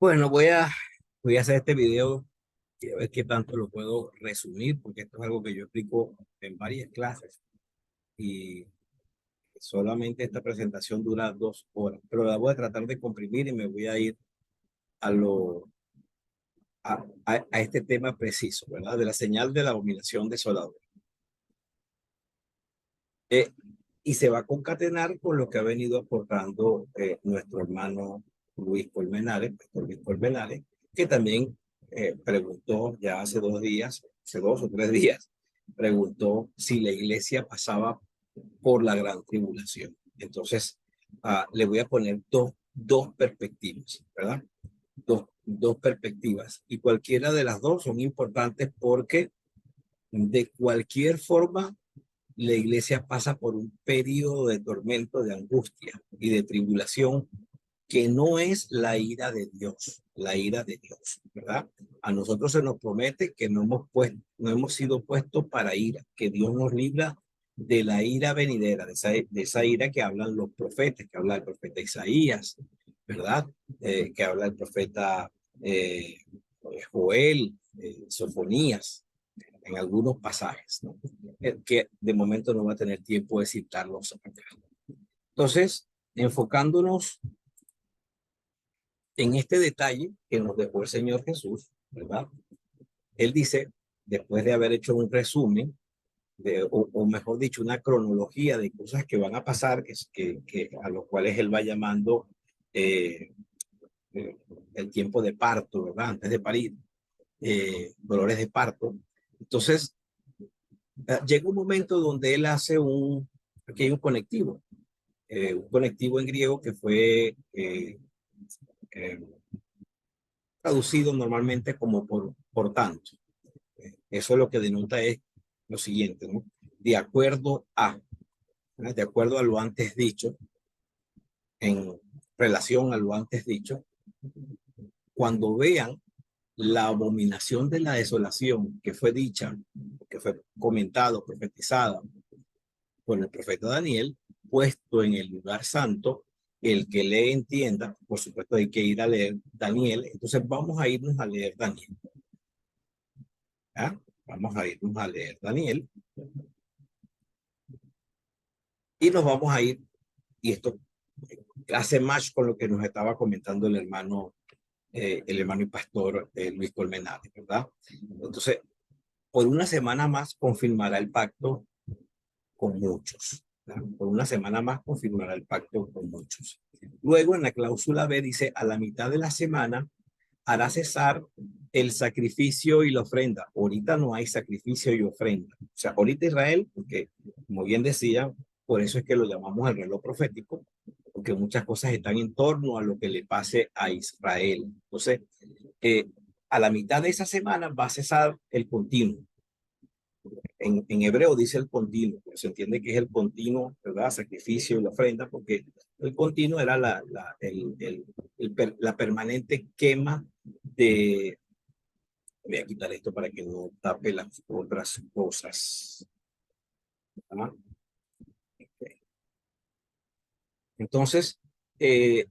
Bueno, voy a hacer este video y a ver qué tanto lo puedo resumir, porque esto es algo que yo explico en varias clases y solamente esta presentación dura 2 horas, pero la voy a tratar de comprimir y me voy a ir a, lo, a este tema preciso, ¿verdad? De la señal de la abominación desoladora. Eh, y se va a concatenar con lo que ha venido aportando nuestro hermano Luis Colmenares, Pastor Luis Colmenares, que también preguntó ya hace 2 días, hace 2 o 3 días, preguntó si la iglesia pasaba por la gran tribulación. Entonces, le voy a poner dos perspectivas, ¿verdad? Dos perspectivas. Y cualquiera de las dos son importantes porque de cualquier forma la iglesia pasa por un periodo de tormento, de angustia y de tribulación que no es la ira de Dios, la ira de Dios, ¿verdad? A nosotros se nos promete que no hemos sido puestos para ira, que Dios nos libra de la ira venidera, de esa ira que hablan los profetas, que habla el profeta Isaías, ¿verdad? Que habla el profeta eh, Joel, Sofonías, en algunos pasajes, ¿no? Que de momento no va a tener tiempo de citarlos acá. Entonces, enfocándonos en este detalle que nos dejó el Señor Jesús, ¿verdad? Él dice, después de haber hecho un resumen, o mejor dicho, una cronología de cosas que van a pasar, a los cuales él va llamando eh, el tiempo de parto, ¿verdad? Antes de parir, dolores de parto. Entonces, llega un momento donde él hace aquí hay un conectivo en griego que fue eh, traducido normalmente como por tanto. Eso es lo que denota es lo siguiente, ¿no? De acuerdo a, ¿no? De acuerdo a lo antes dicho, en relación a lo antes dicho, cuando vean la abominación de la desolación que fue dicha, que fue comentado, profetizada por el profeta Daniel, puesto en el lugar santo, el que lee entienda, por supuesto hay que ir a leer Daniel, entonces vamos a irnos a leer Daniel. ¿Ah? Vamos a irnos a leer Daniel y nos vamos a ir, y esto hace más con lo que nos estaba comentando el hermano y pastor Luis Colmenares, ¿verdad? Entonces, por una semana más confirmará el pacto con muchos. ¿Verdad? Por una semana más confirmará el pacto con muchos. Luego, en la cláusula B dice, a la mitad de la semana hará cesar el sacrificio y la ofrenda. Ahorita no hay sacrificio y ofrenda. O sea, ahorita Israel, porque como bien decía, por eso es que lo llamamos el reloj profético, porque muchas cosas están en torno a lo que le pase a Israel. Entonces, eh, a la mitad de esa semana va a cesar el continuo. En hebreo dice el continuo, pero se entiende que es el continuo, ¿verdad? Sacrificio y la ofrenda, porque el continuo era la permanente quema de... Voy a quitar esto para que no tape las otras cosas. ¿Ah? Okay. Entonces, eh,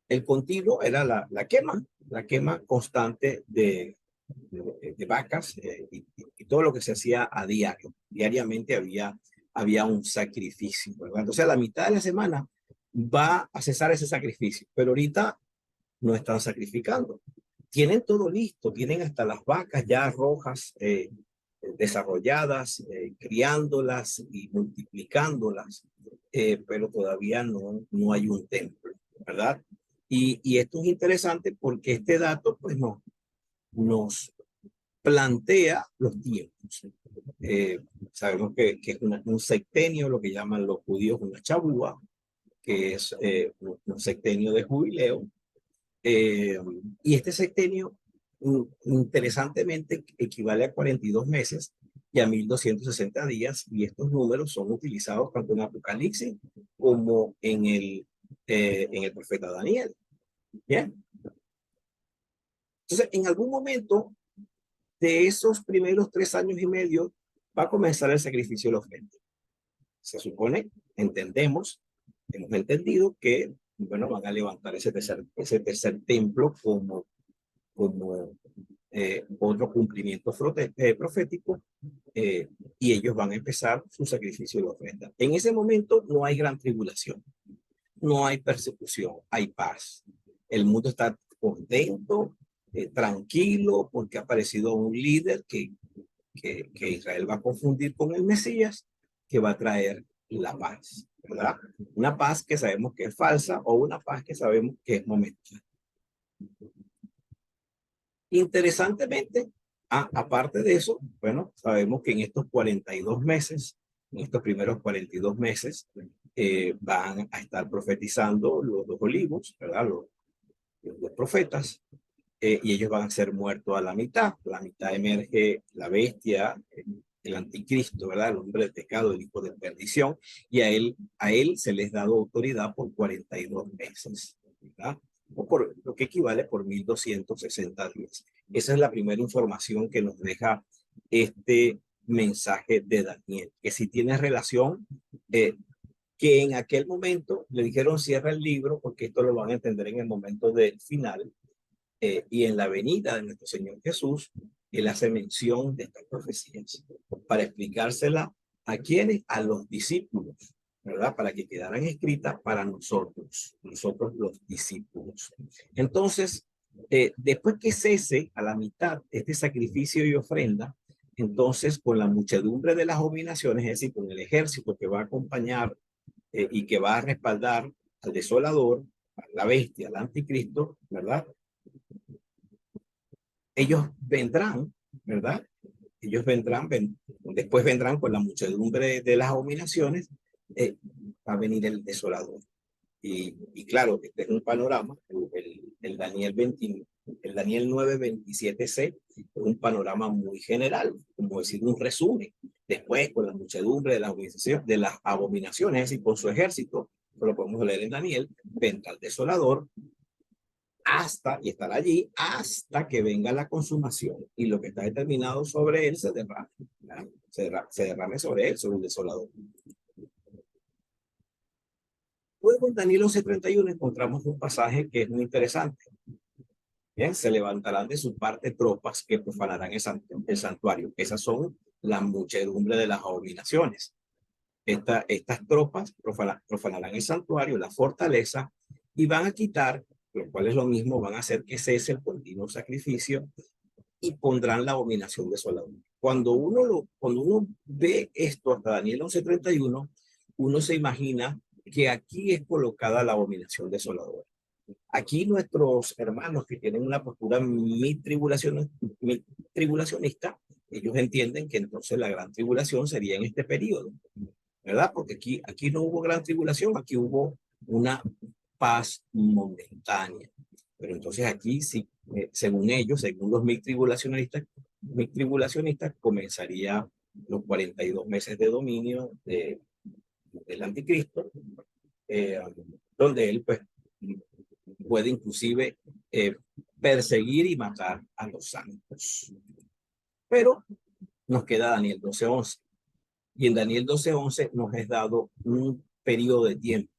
el continuo era la quema constante de vacas y todo lo que se hacía a diario. Diariamente había un sacrificio, ¿verdad? Entonces, a la mitad de la semana va a cesar ese sacrificio, pero ahorita no están sacrificando. Tienen todo listo, tienen hasta las vacas ya rojas, desarrolladas, criándolas y multiplicándolas, pero todavía no hay un templo, ¿verdad? Y esto es interesante porque este dato pues nos plantea los tiempos. Eh, Sabemos que es un septenio, lo que llaman los judíos una chabúa, que es un septenio de jubileo. Eh, y este septenio, interesantemente, equivale a 42 meses y a 1260 días, y estos números son utilizados tanto en Apocalipsis como en el profeta Daniel. ¿Bien? Entonces, en algún momento de esos primeros 3 años y medio va a comenzar el sacrificio de la ofrenda. Se supone, entendemos, hemos entendido que bueno, van a levantar ese tercer templo como otro cumplimiento profético, y ellos van a empezar su sacrificio de ofrenda. En ese momento no hay gran tribulación, no hay persecución, hay paz. El mundo está contento, tranquilo, porque ha aparecido un líder que Israel va a confundir con el Mesías, que va a traer la paz, ¿verdad? Una paz que sabemos que es falsa o una paz que sabemos que es momentánea. Interesantemente, aparte de eso, bueno, sabemos que en estos 42 meses, en estos primeros 42 meses, van a estar profetizando los dos olivos, ¿verdad? Los profetas, y ellos van a ser muertos a la mitad emerge la bestia, el anticristo, ¿verdad? El hombre del pecado, el hijo de perdición, y a él se les ha dado autoridad por 42 meses, ¿verdad? O por lo que equivale por 1260 días. Esa es la primera información que nos deja este mensaje de Daniel, que si tiene relación, que en aquel momento le dijeron cierra el libro, porque esto lo van a entender en el momento del final, y en la venida de nuestro Señor Jesús, él hace mención de estas profecías para explicársela a quienes, a los discípulos, ¿verdad? Para que quedaran escritas para nosotros los discípulos. Entonces, después que cese a la mitad este sacrificio y ofrenda, entonces con la muchedumbre de las abominaciones, es decir, con el ejército que va a acompañar y que va a respaldar al desolador, a la bestia, al anticristo, ¿verdad? Ellos vendrán, ¿verdad? Ellos después vendrán con la muchedumbre de las abominaciones, va a venir el desolador. Y claro, este es un panorama, el Daniel 20, el Daniel 9:27c es un panorama muy general, como decir un resumen. Después, con la muchedumbre de las abominaciones, es decir, con su ejército, lo podemos leer en Daniel, vendrá el desolador, y estar allí hasta que venga la consumación y lo que está determinado sobre él se derrame, se derrame sobre él, sobre el desolador. Luego en Daniel 11:31 encontramos un pasaje que es muy interesante. Bien, se levantarán de su parte tropas que profanarán el santuario. Esas son la muchedumbre de las abominaciones. Estas tropas profanarán el santuario, la fortaleza, y van a quitar, lo cual es lo mismo, van a hacer que cese el continuo sacrificio y pondrán la abominación desoladora. Cuando uno ve esto hasta Daniel 11:31, uno se imagina que aquí es colocada la abominación desoladora. Aquí nuestros hermanos que tienen una postura mi tribulacionista, ellos entienden que entonces la gran tribulación sería en este periodo, ¿verdad? Porque aquí no hubo gran tribulación, aquí hubo una paz momentánea. Pero entonces aquí sí, según ellos, según los mil tribulacionistas, comenzaría los 42 meses de dominio del anticristo, eh, donde él pues puede inclusive perseguir y matar a los santos. Pero nos queda Daniel 12:11. Y en Daniel 12:11 nos es dado un periodo de tiempo.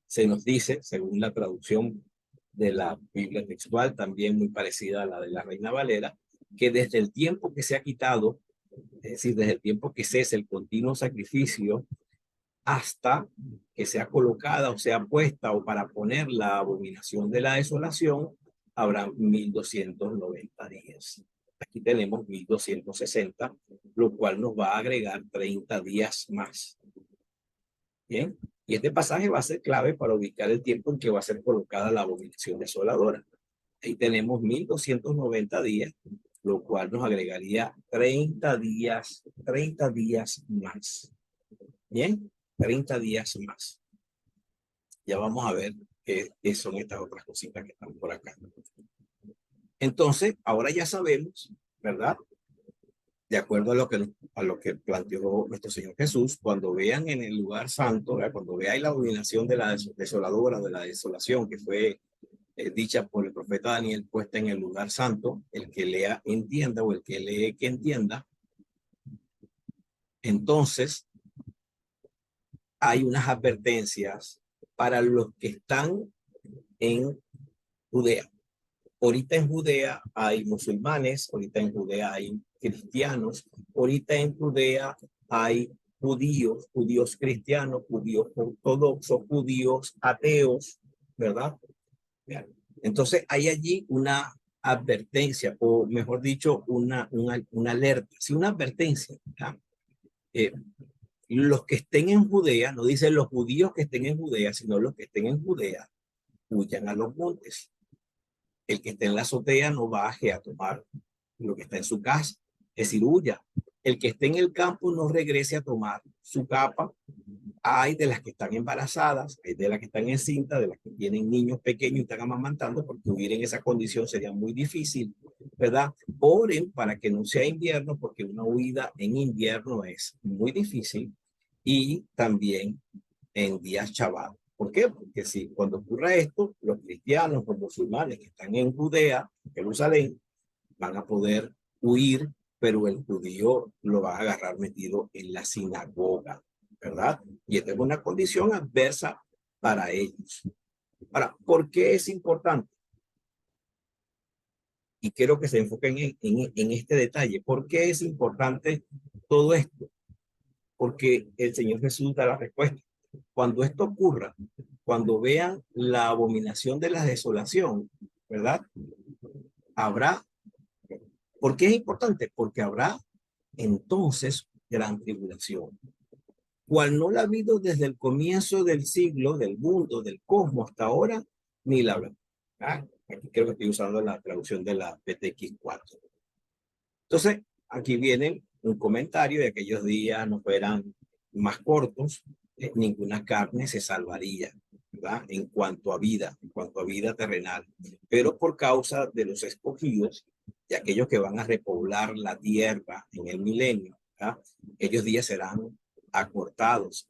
Se nos dice, según la traducción de la Biblia textual, también muy parecida a la de la Reina Valera, que desde el tiempo que se ha quitado, es decir, desde el tiempo que cese el continuo sacrificio, hasta que sea colocada o sea puesta o para poner la abominación de la desolación, habrá 1290 días. Aquí tenemos 1260, lo cual nos va a agregar 30 días más. Bien, y este pasaje va a ser clave para ubicar el tiempo en que va a ser colocada la abominación desoladora. Ahí tenemos 1290 días, lo cual nos agregaría 30 días más. Bien, 30 días más. Ya vamos a ver qué son estas otras cositas que están por acá. Entonces, ahora ya sabemos, ¿verdad? De acuerdo a lo que planteó nuestro Señor Jesús, cuando vean en el lugar santo, ¿verdad? Cuando vean la abominación de la desoladora, de la desolación que fue dicha por el profeta Daniel, puesta en el lugar santo, el que lea entienda o el que lee que entienda, entonces hay unas advertencias para los que están en Judea. Ahorita en Judea hay musulmanes, ahorita en Judea hay cristianos, ahorita en Judea hay judíos, judíos cristianos, judíos ortodoxos, judíos ateos, ¿verdad? Entonces hay allí una advertencia, o mejor dicho, una alerta, sí, una advertencia. Eh, los que estén en Judea, no dicen los judíos que estén en Judea, sino los que estén en Judea, huyan a los montes. El que esté en la azotea no baje a tomar lo que está en su casa, es decir, huya. El que esté en el campo no regrese a tomar su capa. Hay de las que están embarazadas, hay de las que están encintas, de las que tienen niños pequeños y están amamantando, porque huir en esa condición sería muy difícil, ¿verdad? Oren para que no sea invierno, porque una huida en invierno es muy difícil, y también en días Shabbat. ¿Por qué? Porque si cuando ocurra esto, los cristianos, los musulmanes que están en Judea, Jerusalén, van a poder huir, pero el judío lo va a agarrar metido en la sinagoga, ¿verdad? Y esta es una condición adversa para ellos. Ahora, ¿por qué es importante? Y quiero que se enfoquen en este detalle. ¿Por qué es importante todo esto? Porque el Señor Jesús da la respuesta. Cuando esto ocurra, cuando vean la abominación de la desolación, ¿verdad? Habrá, ¿por qué es importante? Porque habrá entonces gran tribulación, cual no la ha habido desde el comienzo del siglo, del mundo, del cosmos hasta ahora, ni la habrá. Aquí creo que estoy usando la traducción de la PTX4. Entonces, aquí viene un comentario de aquellos días no fueran más cortos, ninguna carne se salvaría, ¿verdad? En cuanto a vida terrenal. Pero por causa de los escogidos, de aquellos que van a repoblar la tierra en el milenio, ¿verdad? Aquellos días serán acortados.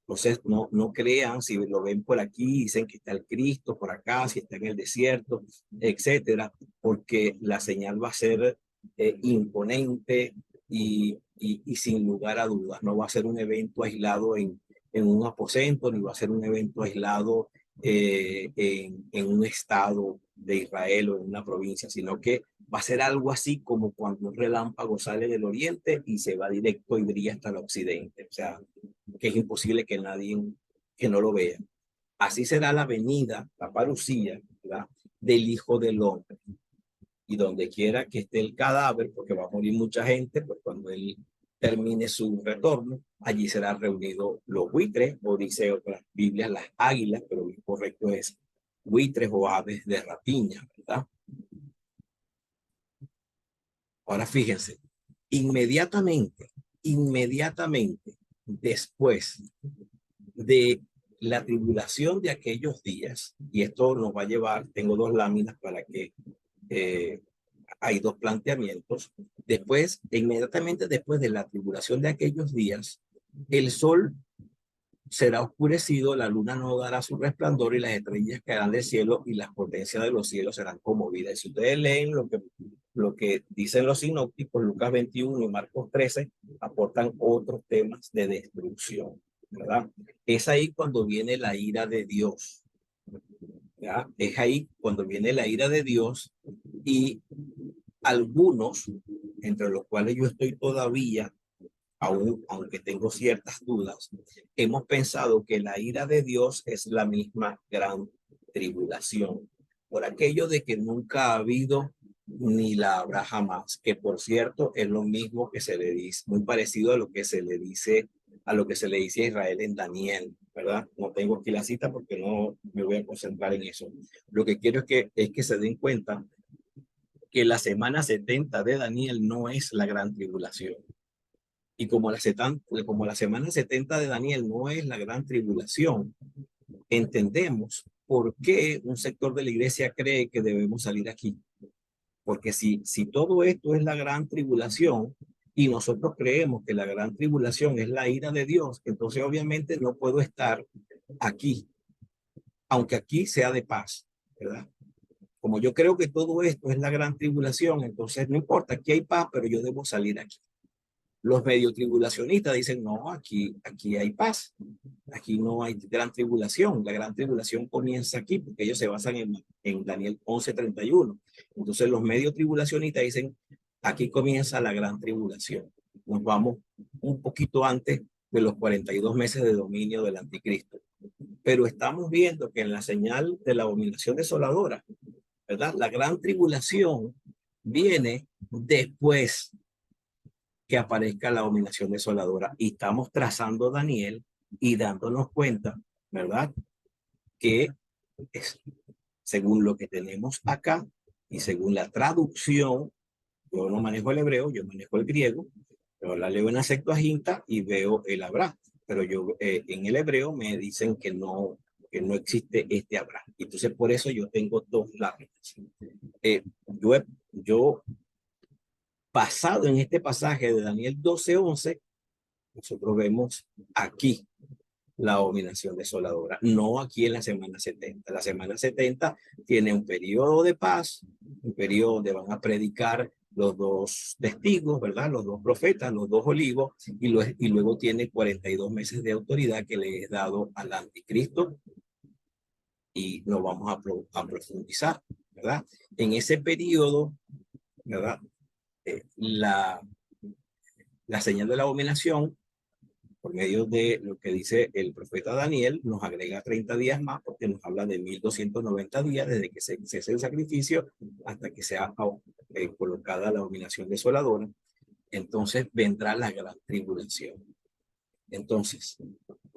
Entonces, no crean, si lo ven por aquí, dicen que está el Cristo por acá, si está en el desierto, etcétera, porque la señal va a ser imponente y sin lugar a dudas. No va a ser un evento aislado en un aposento, ni va a ser un evento aislado en un estado de Israel o en una provincia, sino que va a ser algo así como cuando un relámpago sale del oriente y se va directo y brilla hasta el occidente. O sea, que es imposible que nadie que no lo vea. Así será la venida, la parucía, ¿verdad? Del Hijo del Hombre. Y donde quiera que esté el cadáver, porque va a morir mucha gente, pues cuando él termine su retorno, allí serán reunidos los buitres, o dice otras Biblias, las águilas, pero lo correcto es buitres o aves de rapiña, ¿verdad? Ahora fíjense, inmediatamente después de la tribulación de aquellos días, y esto nos va a llevar, tengo dos láminas para que hay dos planteamientos. Después, inmediatamente después de la tribulación de aquellos días, el sol será oscurecido, la luna no dará su resplandor y las estrellas caerán del cielo y las potencias de los cielos serán conmovidas. Y si ustedes leen lo que dicen los sinópticos, Lucas 21 y Marcos 13, aportan otros temas de destrucción, ¿verdad? Es ahí cuando viene la ira de Dios, ¿verdad? Es ahí cuando viene la ira de Dios, y algunos, entre los cuales yo estoy todavía, aunque tengo ciertas dudas, hemos pensado que la ira de Dios es la misma gran tribulación, por aquello de que nunca ha habido ni la habrá jamás, que por cierto es lo mismo que se le dice, muy parecido a lo que se le dice a lo que se le dice a Israel en Daniel, ¿verdad? No tengo aquí la cita porque no me voy a concentrar en eso. Lo que quiero es que se den cuenta que la semana 70 de Daniel no es la gran tribulación. Y como la semana 70 de Daniel no es la gran tribulación, entendemos por qué un sector de la iglesia cree que debemos salir aquí. Porque si todo esto es la gran tribulación y nosotros creemos que la gran tribulación es la ira de Dios, entonces obviamente no puedo estar aquí, aunque aquí sea de paz, ¿verdad? Como yo creo que todo esto es la gran tribulación, entonces no importa, aquí hay paz, pero yo debo salir aquí. Los medio tribulacionistas dicen, no, aquí hay paz, aquí no hay gran tribulación, la gran tribulación comienza aquí, porque ellos se basan en Daniel 11:31. Entonces los medio tribulacionistas dicen, aquí comienza la gran tribulación. Nos vamos un poquito antes de los 42 meses de dominio del anticristo. Pero estamos viendo que en la señal de la abominación desoladora, ¿verdad? La gran tribulación viene después que aparezca la abominación desoladora. Y estamos trazando Daniel y dándonos cuenta, ¿verdad? Que es, según lo que tenemos acá y según la traducción, yo no manejo el hebreo, yo manejo el griego, pero la leo en la Septuaginta y veo el Abraham. Pero yo en el hebreo me dicen que no existe este Abraham. Entonces por eso yo tengo dos láminas. Yo basado en este pasaje de Daniel 12:11, nosotros vemos aquí la abominación desoladora, no aquí en la semana 70. La semana 70 tiene un periodo de paz, un periodo donde van a predicar los dos testigos, ¿verdad? Los dos profetas, los dos olivos, y luego tiene 42 meses de autoridad que le es dado al anticristo, y lo vamos a profundizar, ¿verdad? En ese periodo, ¿verdad? La señal de la abominación, por medio de lo que dice el profeta Daniel, nos agrega 30 días más, porque nos habla de 1290 días desde que se cese el sacrificio hasta que sea colocada la abominación desoladora. Entonces vendrá la gran tribulación. Entonces,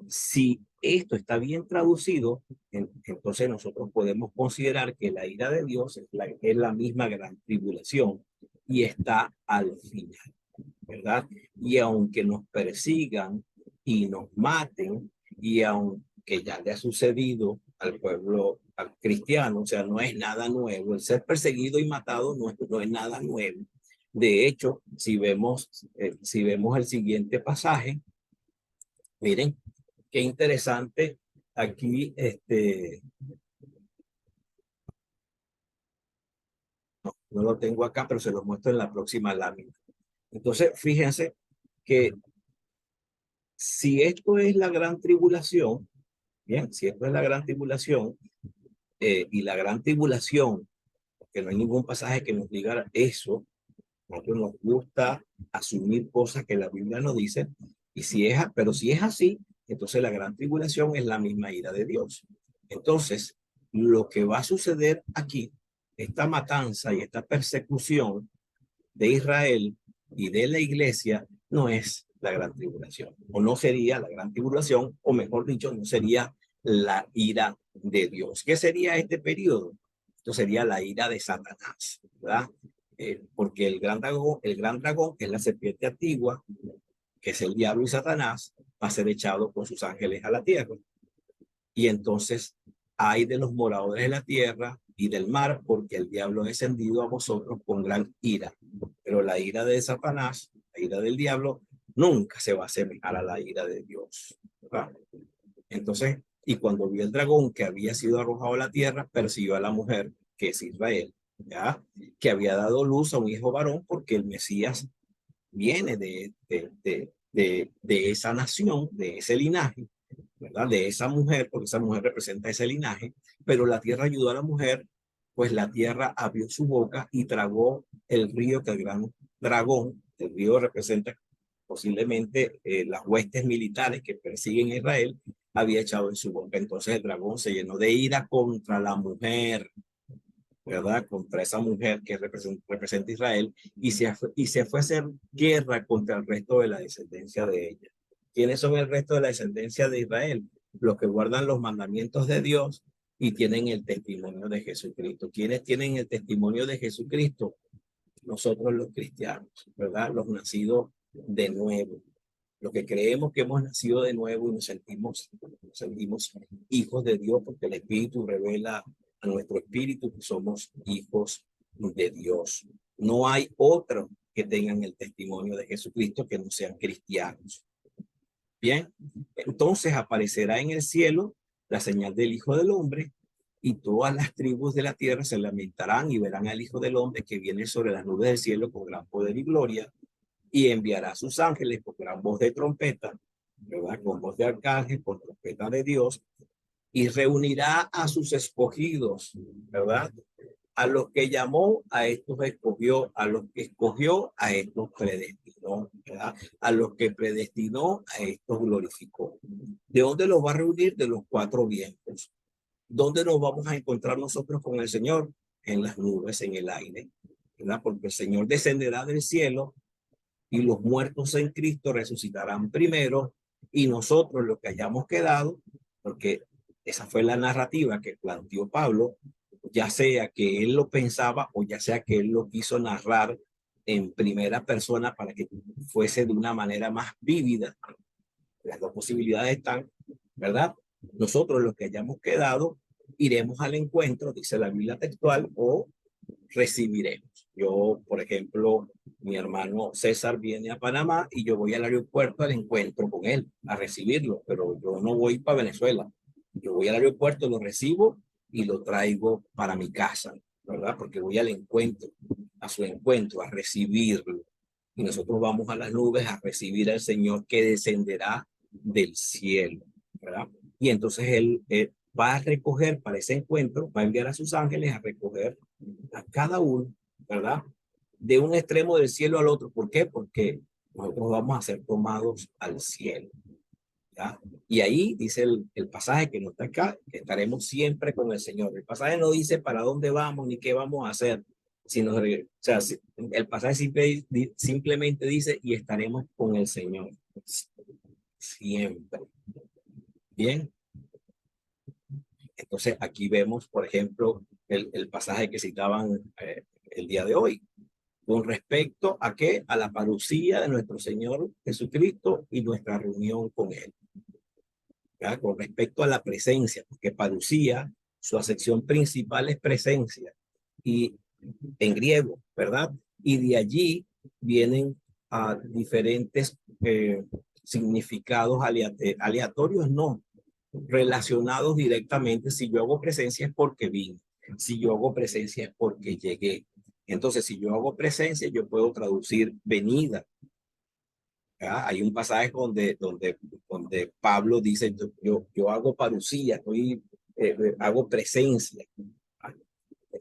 si esto está bien traducido, entonces nosotros podemos considerar que la ira de Dios es la misma gran tribulación y está al final, ¿verdad? Y aunque nos persigan y nos maten, y aunque ya le ha sucedido al pueblo al cristiano, o sea, no es nada nuevo, el ser perseguido y matado no es nada nuevo. De hecho, si vemos el siguiente pasaje, miren, qué interesante aquí, no lo tengo acá, pero se lo muestro en la próxima lámina. Entonces, fíjense que si esto es la gran tribulación, bien, si esto es la gran tribulación, y la gran tribulación, que no hay ningún pasaje que nos diga eso, nosotros nos gusta asumir cosas que la Biblia no dice, y pero si es así, entonces la gran tribulación es la misma ira de Dios. Entonces, lo que va a suceder aquí, esta matanza y esta persecución de Israel y de la iglesia, no es la gran tribulación, o no sería la gran tribulación, o mejor dicho, no sería la ira de Dios. ¿Qué sería este periodo? Esto sería la ira de Satanás, ¿verdad? Porque el gran dragón, que es la serpiente antigua, que es el diablo y Satanás, va a ser echado con sus ángeles a la tierra. Y entonces hay de los moradores de la tierra y del mar, porque el diablo ha descendido a vosotros con gran ira. Pero la ira de Satanás, la ira del diablo, nunca se va a asemejar a la ira de Dios, ¿verdad? Entonces, y cuando vio el dragón que había sido arrojado a la tierra, persiguió a la mujer, que es Israel, ¿ya? Que había dado luz a un hijo varón, porque el Mesías viene de esa nación, de ese linaje, ¿verdad? De esa mujer, porque esa mujer representa ese linaje, pero la tierra ayudó a la mujer, pues la tierra abrió su boca y tragó el río que el gran dragón, el río representa posiblemente las huestes militares que persiguen a Israel, había echado en su boca. Entonces el dragón se llenó de ira contra la mujer, ¿verdad? Contra esa mujer que representa Israel, y se fue a hacer guerra contra el resto de la descendencia de ella. ¿Quiénes son el resto de la descendencia de Israel? Los que guardan los mandamientos de Dios y tienen el testimonio de Jesucristo. ¿Quiénes tienen el testimonio de Jesucristo? Nosotros los cristianos, ¿verdad? Los nacidos de nuevo. Los que creemos que hemos nacido de nuevo y nos sentimos hijos de Dios, porque el Espíritu revela a nuestro espíritu que somos hijos de Dios. No hay otros que tengan el testimonio de Jesucristo que no sean cristianos. Bien, entonces aparecerá en el cielo la señal del Hijo del Hombre, y todas las tribus de la tierra se lamentarán y verán al Hijo del Hombre que viene sobre las nubes del cielo con gran poder y gloria. y enviará a sus ángeles con gran voz de trompeta, ¿verdad? Con voz de arcángel, con trompeta de Dios, y reunirá a sus escogidos, ¿verdad? A los que llamó, a estos escogió, a los que escogió, a estos predestinó, ¿verdad? A los que predestinó, a estos glorificó. ¿De dónde los va a reunir? De los cuatro vientos. ¿Dónde nos vamos a encontrar nosotros con el Señor? En las nubes, en el aire, ¿verdad? Porque el Señor descenderá del cielo y los muertos en Cristo resucitarán primero y nosotros los que hayamos quedado, porque esa fue la narrativa que planteó Pablo, ya sea que él lo pensaba o ya sea que él lo quiso narrar en primera persona para que fuese de una manera más vívida. Las dos posibilidades están, ¿verdad? Nosotros los que hayamos quedado iremos al encuentro, dice la Biblia textual, o recibiremos. Yo, por ejemplo, mi hermano César viene a Panamá y yo voy al aeropuerto al encuentro con él, a recibirlo, pero yo no voy para Venezuela. Yo voy al aeropuerto, lo recibo y lo traigo para mi casa, ¿verdad? Porque voy al encuentro, a su encuentro, a recibirlo. Y nosotros vamos a las nubes a recibir al Señor que descenderá del cielo, ¿verdad? Y entonces él va a recoger para ese encuentro, va a enviar a sus ángeles a recoger a cada uno, ¿verdad? De un extremo del cielo al otro. ¿Por qué? Porque nosotros vamos a ser tomados al cielo, ¿ya? Y ahí dice el pasaje que no está acá, que estaremos siempre con el Señor. El pasaje no dice para dónde vamos ni qué vamos a hacer, sino, o sea, el pasaje simplemente dice y estaremos con el Señor siempre. Bien. Entonces aquí vemos, por ejemplo, el pasaje que citaban el día de hoy, con respecto a qué, a la parucía de nuestro Señor Jesucristo y nuestra reunión con Él. ¿Ya? Con respecto a la presencia, porque parucía, su acepción principal es presencia, y en griego, ¿verdad? Y de allí vienen a diferentes significados aleatorios, no, relacionados directamente. Si yo hago presencia es porque vine, si yo hago presencia es porque llegué. Entonces, si yo hago presencia, yo puedo traducir venida. ¿Ya? Hay un pasaje donde Pablo dice, yo hago parucía, hago presencia.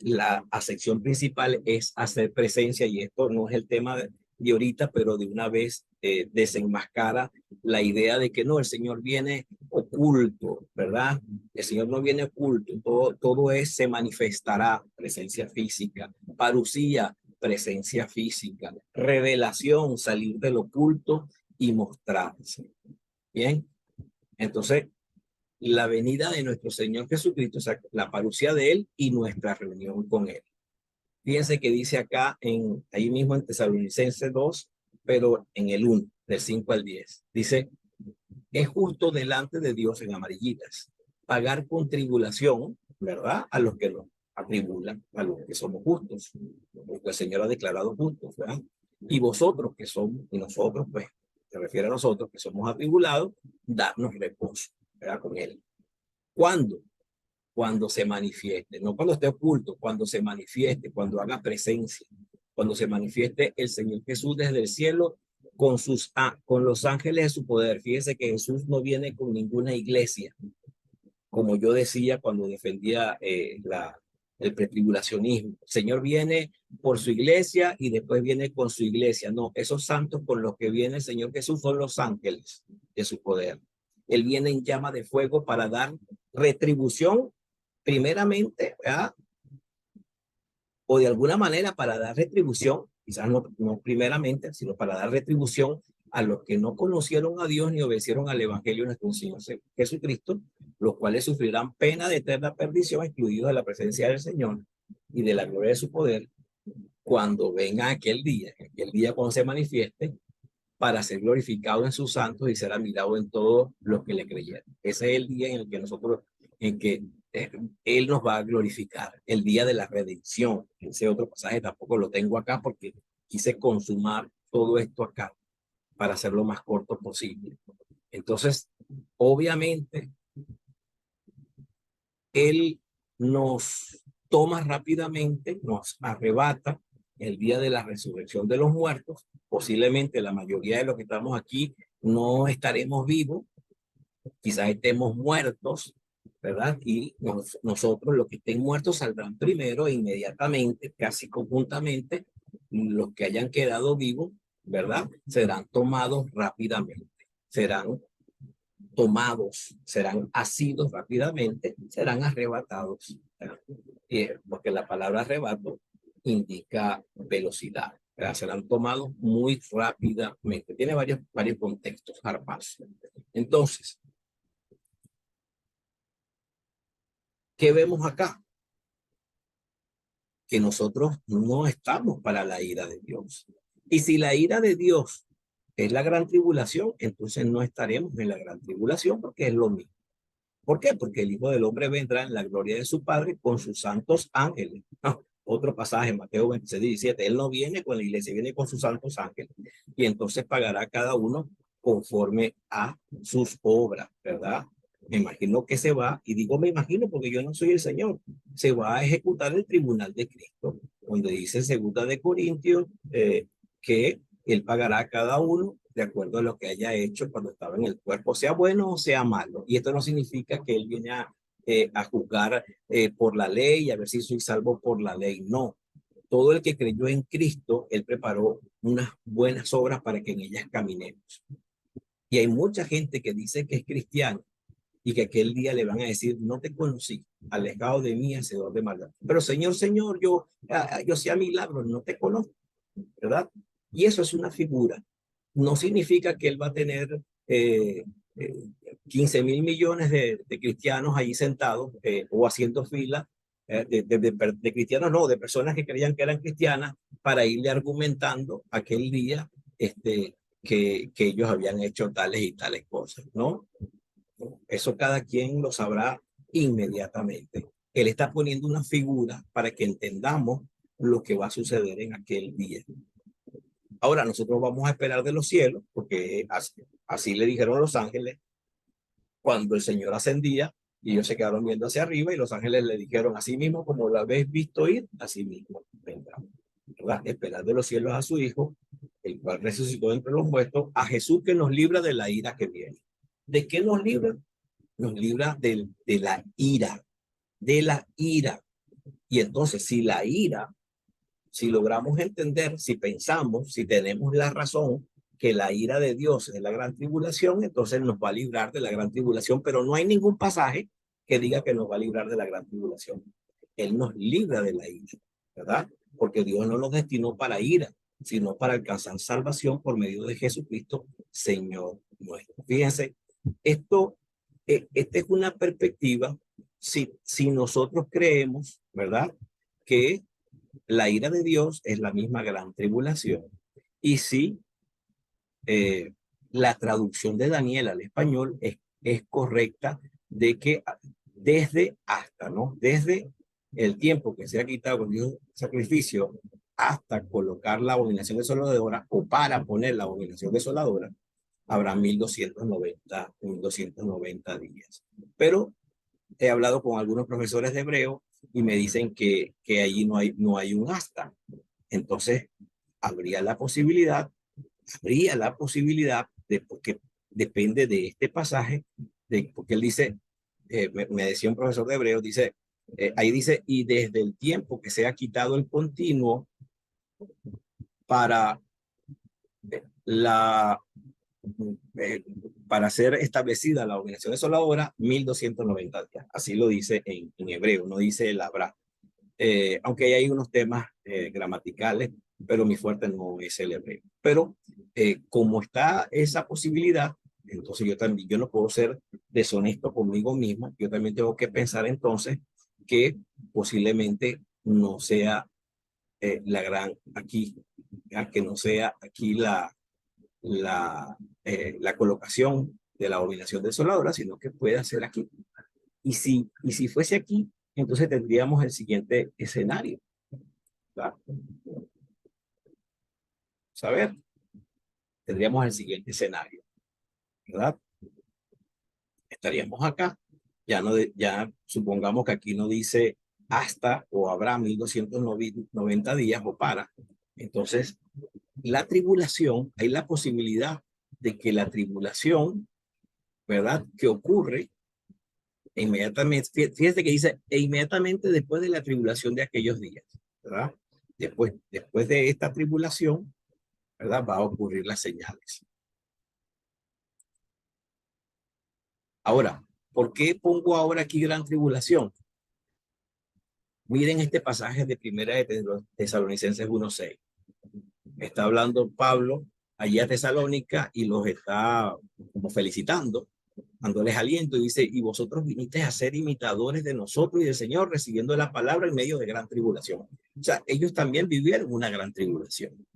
La acepción principal es hacer presencia y esto no es el tema de ahorita, pero de una vez desenmascara la idea de que no, el Señor viene oculto, ¿verdad? El Señor no viene oculto, todo se manifestará, presencia física, parucía, presencia física, revelación, salir del oculto y mostrarse. Bien, entonces la venida de nuestro Señor Jesucristo, o sea, la parucía de Él y nuestra reunión con Él. Fíjense que dice acá, ahí mismo en Tesalonicenses 2, pero en el 1, del 5 al 10. Dice, es justo delante de Dios en amarillitas pagar con tribulación, ¿verdad? A los que nos atribulan, a los que somos justos, porque el Señor ha declarado justos, ¿verdad? Y vosotros que somos, y nosotros, pues, se refiere a nosotros que somos atribulados, darnos reposo, ¿verdad? Con Él. ¿Cuándo? Cuando se manifieste, no cuando esté oculto, cuando se manifieste, cuando haga presencia, cuando se manifieste el Señor Jesús desde el cielo con los ángeles de su poder. Fíjese que Jesús no viene con ninguna iglesia, como yo decía cuando defendía el pretribulacionismo. El Señor viene por su iglesia y después viene con su iglesia. No, esos santos con los que viene el Señor Jesús son los ángeles de su poder. Él viene en llama de fuego para dar retribución primeramente, ¿verdad? O de alguna manera para dar retribución, quizás no primeramente, sino para dar retribución a los que no conocieron a Dios ni obedecieron al Evangelio de nuestro Señor Jesucristo, los cuales sufrirán pena de eterna perdición, excluidos de la presencia del Señor y de la gloria de su poder, cuando venga aquel día cuando se manifieste, para ser glorificado en sus santos y ser admirado en todos los que le creyeron. Ese es el día en el que Él nos va a glorificar, el día de la redención. Ese otro pasaje tampoco lo tengo acá porque quise consumar todo esto acá para hacerlo más corto posible. Entonces, obviamente, Él nos toma rápidamente, nos arrebata el día de la resurrección de los muertos. Posiblemente la mayoría de los que estamos aquí no estaremos vivos, quizás estemos muertos, ¿verdad? Y nosotros, los que estén muertos, saldrán primero e inmediatamente, casi conjuntamente, los que hayan quedado vivos, ¿verdad? Serán tomados rápidamente, serán tomados, serán asidos rápidamente, serán arrebatados. Porque la palabra arrebato indica velocidad, ¿verdad? Serán tomados muy rápidamente. Tiene varios contextos, arpas. Entonces, ¿qué vemos acá? Que nosotros no estamos para la ira de Dios. Y si la ira de Dios es la gran tribulación, entonces no estaremos en la gran tribulación porque es lo mismo. ¿Por qué? Porque el Hijo del Hombre vendrá en la gloria de su Padre con sus santos ángeles. Otro pasaje, Mateo 26, 17. Él no viene con la iglesia, viene con sus santos ángeles. Y entonces pagará a cada uno conforme a sus obras, ¿verdad? Me imagino que se va, y digo me imagino porque yo no soy el Señor, se va a ejecutar el tribunal de Cristo, donde dice segunda de Corintios que él pagará a cada uno de acuerdo a lo que haya hecho cuando estaba en el cuerpo, sea bueno o sea malo. Y esto no significa que él viene a juzgar por la ley, a ver si soy salvo por la ley. No. Todo el que creyó en Cristo, él preparó unas buenas obras para que en ellas caminemos. Y hay mucha gente que dice que es cristiano y que aquel día le van a decir, no te conocí, alejado de mí, hacedor de maldad. Pero Señor, Señor, yo hacía milagros, no te conozco, ¿verdad? Y eso es una figura. No significa que él va a tener eh, 15.000 millones de cristianos allí sentados o haciendo fila, de cristianos, no, de personas que creían que eran cristianas para irle argumentando aquel día que ellos habían hecho tales y tales cosas, ¿no? Eso cada quien lo sabrá inmediatamente. Él está poniendo una figura para que entendamos lo que va a suceder en aquel día. Ahora nosotros vamos a esperar de los cielos, porque así le dijeron los ángeles cuando el Señor ascendía, y ellos se quedaron viendo hacia arriba, y los ángeles le dijeron, así mismo como lo habéis visto ir, así mismo vendrá. ¿Verdad? Esperar de los cielos a su Hijo, el cual resucitó entre los muertos, a Jesús que nos libra de la ira que viene. ¿De qué nos libra? Nos libra de la ira, de la ira. Y entonces, si logramos entender, si pensamos, si tenemos la razón que la ira de Dios es la gran tribulación, entonces nos va a librar de la gran tribulación, pero no hay ningún pasaje que diga que nos va a librar de la gran tribulación. Él nos libra de la ira, ¿verdad? Porque Dios no nos destinó para ira, sino para alcanzar salvación por medio de Jesucristo, Señor nuestro. Fíjense, esta es una perspectiva, si nosotros creemos, ¿verdad? Que la ira de Dios es la misma gran tribulación. Y si eh, la traducción de Daniel al español es correcta, de que desde hasta, ¿no? Desde el tiempo que se ha quitado con Dios sacrificio hasta colocar la abominación desoladora o para poner la abominación desoladora, habrá 1290 días. Pero he hablado con algunos profesores de hebreo y me dicen que allí no hay un hasta. Entonces, habría la posibilidad, de, porque depende de este pasaje, porque él dice, me decía un profesor de hebreo, dice, ahí dice, y desde el tiempo que se ha quitado el continuo para la eh, para ser establecida la organización desoladora, 1290 días. Así lo dice en hebreo, no dice el habrá. Aunque hay unos temas gramaticales, pero mi fuerte no es el hebreo. Pero como está esa posibilidad, entonces yo no puedo ser deshonesto conmigo mismo, yo también tengo que pensar entonces que posiblemente no sea la gran aquí, ya que no sea aquí la colocación de la abominación desoladora, sino que pueda ser aquí. Y si fuese aquí, entonces tendríamos el siguiente escenario. ¿Verdad? Saber, tendríamos el siguiente escenario, ¿verdad? Estaríamos acá, ya supongamos que aquí no dice hasta o habrá 1290 días o para. Entonces, la tribulación, hay la posibilidad de que la tribulación, ¿verdad? Que ocurre inmediatamente, fíjate que dice, e inmediatamente después de la tribulación de aquellos días, ¿verdad? Después de esta tribulación, ¿verdad? Va a ocurrir las señales. Ahora, ¿por qué pongo ahora aquí gran tribulación? Miren este pasaje de Primera de Tesalonicenses 1:6. Está hablando Pablo allí a Tesalónica y los está como felicitando, dándoles aliento, y dice, y vosotros vinisteis a ser imitadores de nosotros y del Señor, recibiendo la palabra en medio de gran tribulación. O sea, ellos también vivieron una gran tribulación.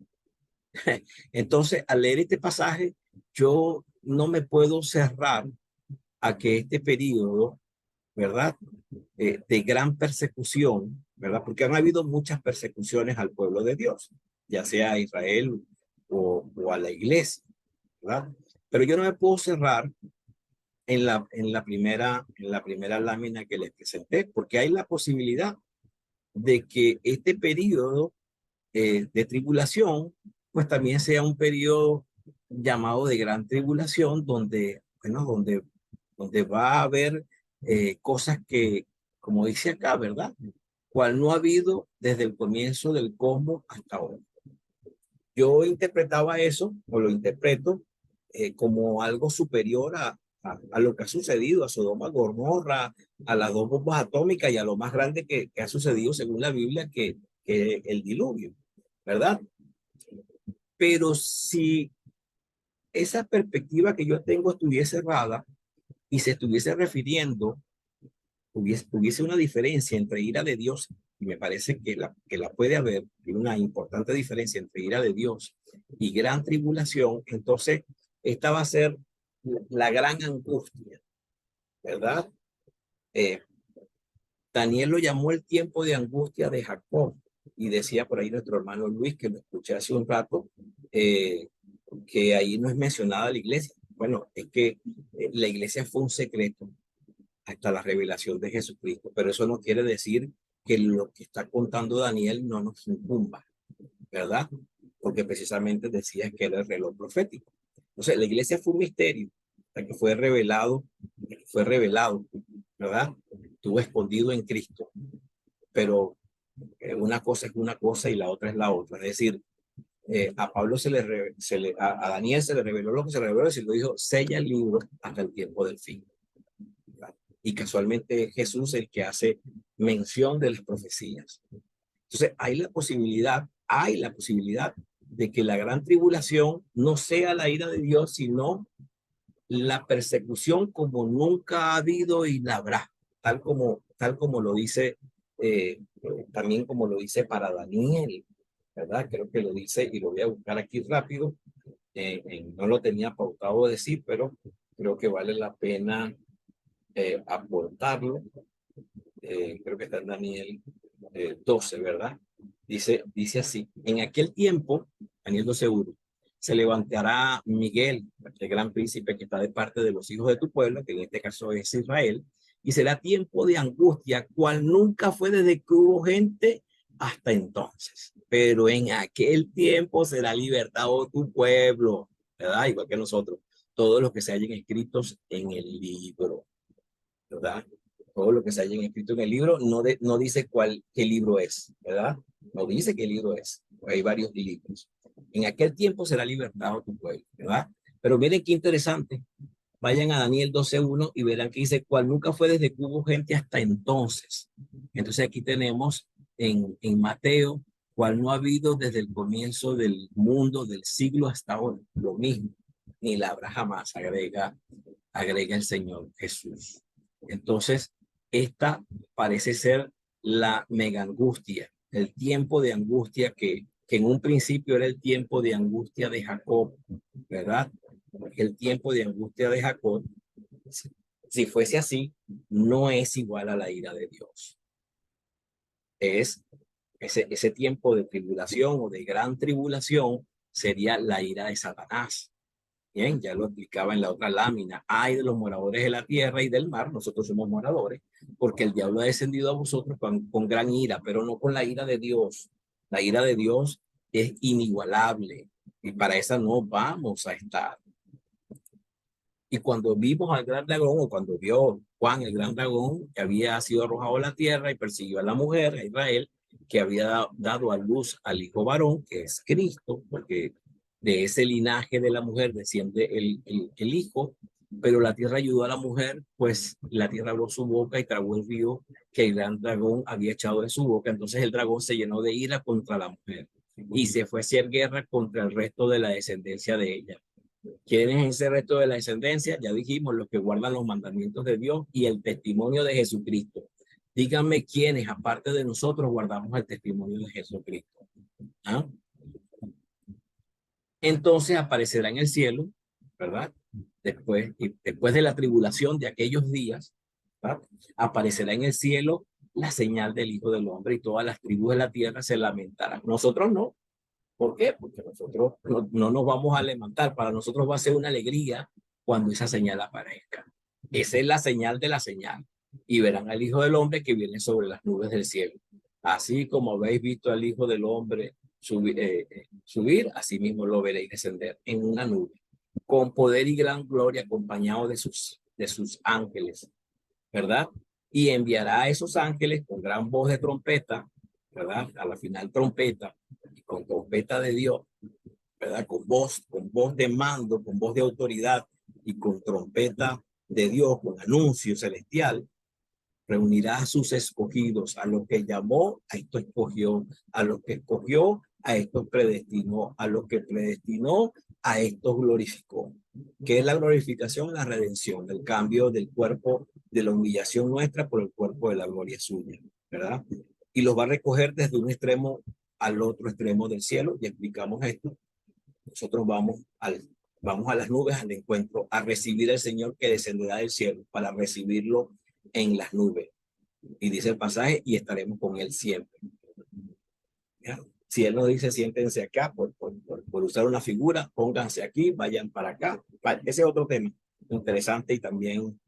Entonces, al leer este pasaje, yo no me puedo cerrar a que este periodo, ¿verdad? De gran persecución, ¿verdad? Porque han habido muchas persecuciones al pueblo de Dios, ya sea a Israel o a la iglesia, ¿verdad? Pero yo no me puedo cerrar en la primera lámina que les presenté, porque hay la posibilidad de que este periodo de tribulación, pues también sea un periodo llamado de gran tribulación, donde, bueno, donde va a haber cosas que, como dice acá, ¿verdad? Cual no ha habido desde el comienzo del cosmos hasta ahora. Yo interpretaba eso, o lo interpreto, como algo superior a lo que ha sucedido, a Sodoma, Gomorra, a las dos bombas atómicas y a lo más grande que ha sucedido según la Biblia, que el diluvio, ¿verdad? Pero si esa perspectiva que yo tengo estuviese errada y se estuviese refiriendo, hubiese una diferencia entre ira de Dios, y me parece que la puede haber, una importante diferencia entre ira de Dios y gran tribulación, entonces esta va a ser la gran angustia, ¿verdad? Eh, Daniel lo llamó el tiempo de angustia de Jacob, y decía por ahí nuestro hermano Luis, que lo escuché hace un rato, que ahí no es mencionada la iglesia. Bueno, es que la iglesia fue un secreto hasta la revelación de Jesucristo, pero eso no quiere decir que lo que está contando Daniel no nos incumba, ¿verdad? Porque precisamente decía que era el reloj profético. Entonces, la iglesia fue un misterio hasta que fue revelado, ¿verdad? Estuvo escondido en Cristo, pero una cosa es una cosa y la otra es la otra. Es decir, a Pablo a Daniel se le reveló lo que se le reveló, y se lo dijo, sella el libro hasta el tiempo del fin. ¿Verdad? Y casualmente es Jesús el que hace mención de las profecías. Entonces, hay la posibilidad de que la gran tribulación no sea la ira de Dios, sino la persecución como nunca ha habido y la habrá, tal como lo dice, también como lo dice para Daniel, ¿verdad? Creo que lo dice y lo voy a buscar aquí rápido. No lo tenía pautado decir, pero creo que vale la pena aportarlo. Creo que está en Daniel 12, ¿verdad? Dice así, en aquel tiempo, Daniel 12:1, se levantará Miguel, el gran príncipe que está de parte de los hijos de tu pueblo, que en este caso es Israel, y será tiempo de angustia, cual nunca fue desde que hubo gente hasta entonces. Pero en aquel tiempo será libertado tu pueblo, ¿verdad? Igual que nosotros, todos los que se hayan escritos en el libro, ¿verdad? Todo lo que se hayan escrito en el libro no dice qué libro es, ¿verdad? No dice qué libro es. Hay varios libros. En aquel tiempo será libertado tu pueblo, ¿verdad? Pero miren qué interesante. Vayan a Daniel 12:1 y verán que dice, cual nunca fue desde que hubo gente hasta entonces. Entonces aquí tenemos en Mateo, cual no ha habido desde el comienzo del mundo, del siglo hasta ahora. Lo mismo, ni la habrá jamás, agrega el Señor Jesús. Entonces, esta parece ser la mega angustia, el tiempo de angustia que en un principio era el tiempo de angustia de Jacob, ¿verdad? El tiempo de angustia de Jacob, si fuese así, no es igual a la ira de Dios. Es ese tiempo de tribulación o de gran tribulación sería la ira de Satanás. Bien, ya lo explicaba en la otra lámina. Ay de los moradores de la tierra y del mar, nosotros somos moradores, porque el diablo ha descendido a vosotros con gran ira, pero no con la ira de Dios. La ira de Dios es inigualable y para esa no vamos a estar. Y cuando vimos al gran dragón, o cuando vio Juan el gran dragón, que había sido arrojado a la tierra y persiguió a la mujer, a Israel, que había dado a luz al hijo varón, que es Cristo, porque de ese linaje de la mujer desciende el hijo, pero la tierra ayudó a la mujer, pues la tierra abrió su boca y tragó el río que el gran dragón había echado de su boca. Entonces el dragón se llenó de ira contra la mujer y se fue a hacer guerra contra el resto de la descendencia de ella. ¿Quién es ese resto de la descendencia? Ya dijimos, los que guardan los mandamientos de Dios y el testimonio de Jesucristo. Díganme quiénes, aparte de nosotros, guardamos el testimonio de Jesucristo. ¿Ah? Entonces aparecerá en el cielo, ¿verdad? Después de la tribulación de aquellos días, ¿verdad? Aparecerá en el cielo la señal del Hijo del Hombre y todas las tribus de la tierra se lamentarán. Nosotros no. ¿Por qué? Porque nosotros no nos vamos a levantar. Para nosotros va a ser una alegría cuando esa señal aparezca. Esa es la señal de la señal. Y verán al Hijo del Hombre que viene sobre las nubes del cielo. Así como habéis visto al Hijo del Hombre subir, así mismo lo veréis descender en una nube, con poder y gran gloria, acompañado de sus ángeles, ¿verdad? Y enviará a esos ángeles con gran voz de trompeta, ¿verdad? A la final trompeta, y con trompeta de Dios, ¿verdad? Con voz de mando, con voz de autoridad y con trompeta de Dios, con anuncio celestial, reunirá a sus escogidos, a los que llamó, a esto escogió, a los que escogió, a estos predestinó, a los que predestinó, a estos glorificó. ¿Qué es la glorificación? La redención, el cambio del cuerpo de la humillación nuestra por el cuerpo de la gloria suya, ¿verdad? Y los va a recoger desde un extremo al otro extremo del cielo, y explicamos esto. Nosotros vamos a las nubes al encuentro, a recibir al Señor que descenderá del cielo, para recibirlo en las nubes. Y dice el pasaje, y estaremos con él siempre. ¿Ya? Si él nos dice, siéntense acá, por usar una figura, pónganse aquí, vayan para acá. Ese es otro tema interesante y también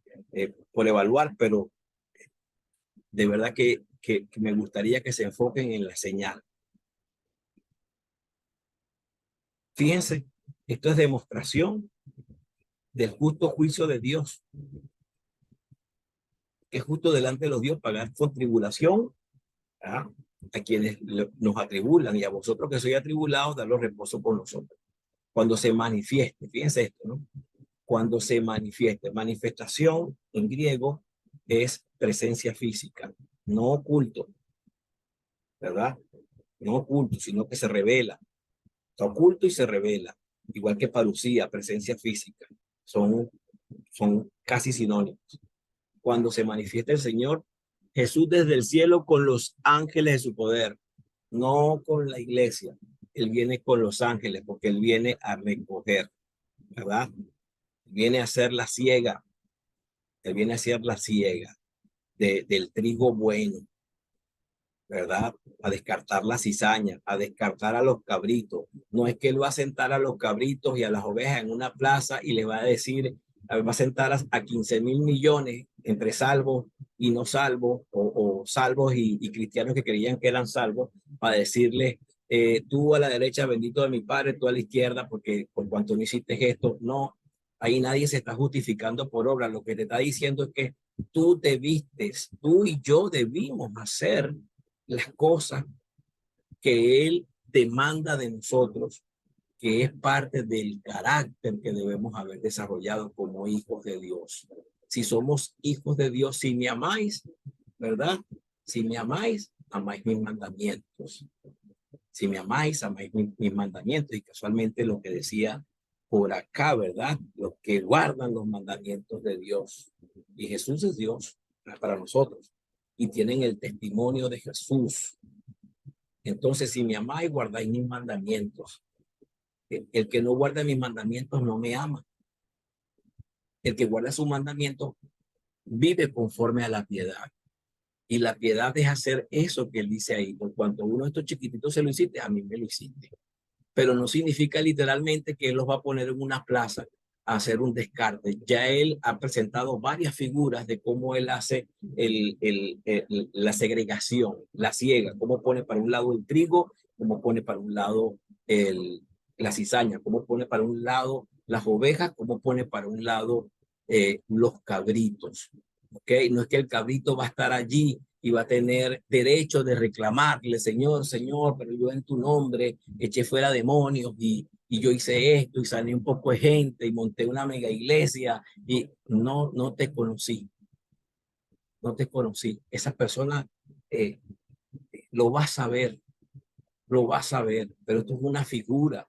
por evaluar, pero de verdad que me gustaría que se enfoquen en la señal. Fíjense, esto es demostración del justo juicio de Dios. Es justo delante de los dioses pagar con tribulación, ¿ah?, a quienes nos atribulan, y a vosotros que sois atribulados, darlo reposo por nosotros. Cuando se manifieste, fíjense esto, ¿no? Cuando se manifieste, manifestación en griego es presencia física, no oculto, ¿verdad? No oculto, sino que se revela. Está oculto y se revela. Igual que parucía, presencia física. Son casi sinónimos. Cuando se manifiesta el Señor, Jesús desde el cielo con los ángeles de su poder, no con la iglesia. Él viene con los ángeles porque él viene a recoger, ¿verdad? Viene a ser la siega. Él viene a ser la siega del trigo bueno, ¿verdad? A descartar la cizaña, a descartar a los cabritos. No es que él va a sentar a los cabritos y a las ovejas en una plaza y le va a decir, va a sentar a 15,000 millones entre salvos y no salvos, o salvos y cristianos que creían que eran salvos, para decirle, tú a la derecha, bendito de mi Padre, tú a la izquierda, porque por cuanto no hiciste esto. No, ahí nadie se está justificando por obra. Lo que te está diciendo es que tú y yo debimos hacer las cosas que él demanda de nosotros, que es parte del carácter que debemos haber desarrollado como hijos de Dios. Si somos hijos de Dios, si me amáis, ¿verdad? Si me amáis, amáis mis mandamientos. Si me amáis, amáis mis mandamientos. Y casualmente lo que decía por acá, ¿verdad? Los que guardan los mandamientos de Dios. Y Jesús es Dios para nosotros. Y tienen el testimonio de Jesús. Entonces, si me amáis, guardáis mis mandamientos. El que no guarda mis mandamientos no me ama. El que guarda sus mandamientos vive conforme a la piedad. Y la piedad es hacer eso que él dice ahí. Por cuanto uno de estos chiquititos se lo hiciste, a mí me lo hiciste. Pero no significa literalmente que él los va a poner en una plaza a hacer un descarte. Ya él ha presentado varias figuras de cómo él hace la segregación, la ciega, cómo pone para un lado el trigo, cómo pone para un lado la cizaña, cómo pone para un lado las ovejas, cómo pone para un lado los cabritos. ¿Okay? No es que el cabrito va a estar allí y va a tener derecho de reclamarle, Señor, Señor, pero yo en tu nombre eché fuera demonios y yo hice esto y salí un poco de gente y monté una mega iglesia y no te conocí, no te conocí. Esa persona eh, lo va a saber, lo va a saber, pero esto es una figura.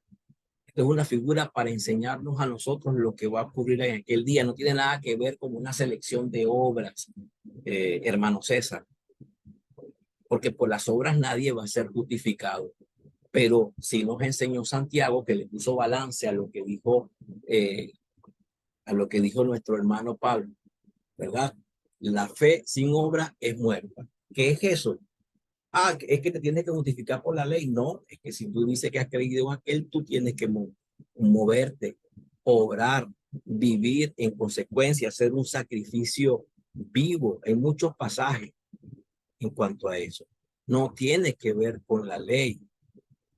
Esto es una figura para enseñarnos a nosotros lo que va a ocurrir en aquel día. No tiene nada que ver con una selección de obras, hermano César, porque por las obras nadie va a ser justificado. Pero sí nos enseñó Santiago, que le puso balance eh, a lo que dijo nuestro hermano Pablo, ¿verdad? La fe sin obra es muerta. ¿Qué es eso? Ah, es que te tienes que justificar por la ley. No, es que si tú dices que has creído en aquel, tú tienes que moverte, obrar, vivir en consecuencia, hacer un sacrificio vivo en muchos pasajes en cuanto a eso. No tiene que ver con la ley.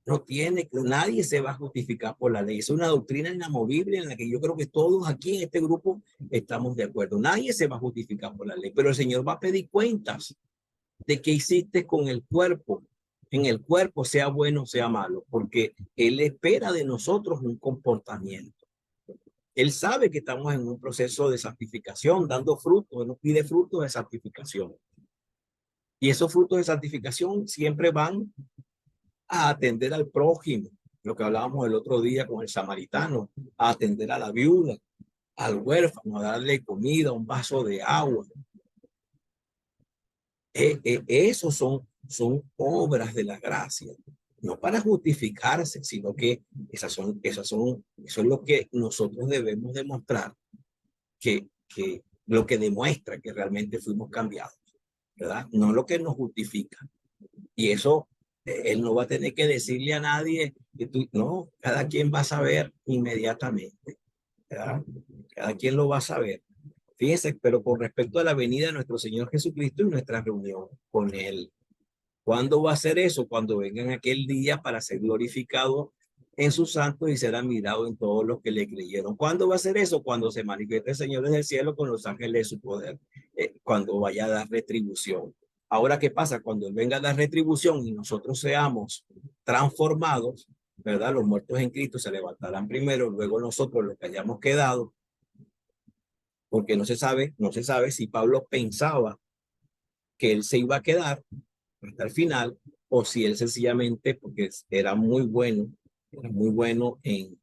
No tiene, nadie se va a justificar por la ley. Es una doctrina inamovible en la que yo creo que todos aquí en este grupo estamos de acuerdo. Nadie se va a justificar por la ley, pero el Señor va a pedir cuentas de qué hiciste con el cuerpo. En el cuerpo, sea bueno o sea malo, porque Él espera de nosotros un comportamiento. Él sabe que estamos en un proceso de santificación, dando frutos. Él nos pide frutos de santificación. Y esos frutos de santificación siempre van a atender al prójimo, lo que hablábamos el otro día con el samaritano, a atender a la viuda, al huérfano, a darle comida, un vaso de agua. Esos son obras de la gracia, no para justificarse, sino que eso es lo que nosotros debemos demostrar, que lo que demuestra que realmente fuimos cambiados, ¿verdad? No lo que nos justifica. Y eso, él no va a tener que decirle a nadie, que tú, no, cada quien va a saber inmediatamente, ¿verdad? Cada quien lo va a saber. Fíjense, pero con respecto a la venida de nuestro Señor Jesucristo y nuestra reunión con Él, ¿cuándo va a ser eso? Cuando vengan aquel día para ser glorificado en sus santos y ser admirado en todos los que le creyeron. ¿Cuándo va a ser eso? Cuando se manifieste el Señor desde el cielo con los ángeles de su poder, cuando vaya a dar retribución. Ahora, ¿qué pasa? Cuando Él venga a dar retribución y nosotros seamos transformados, ¿verdad? Los muertos en Cristo se levantarán primero, luego nosotros los que hayamos quedado, porque no se sabe si Pablo pensaba que él se iba a quedar hasta el final, o si él sencillamente, porque era muy bueno en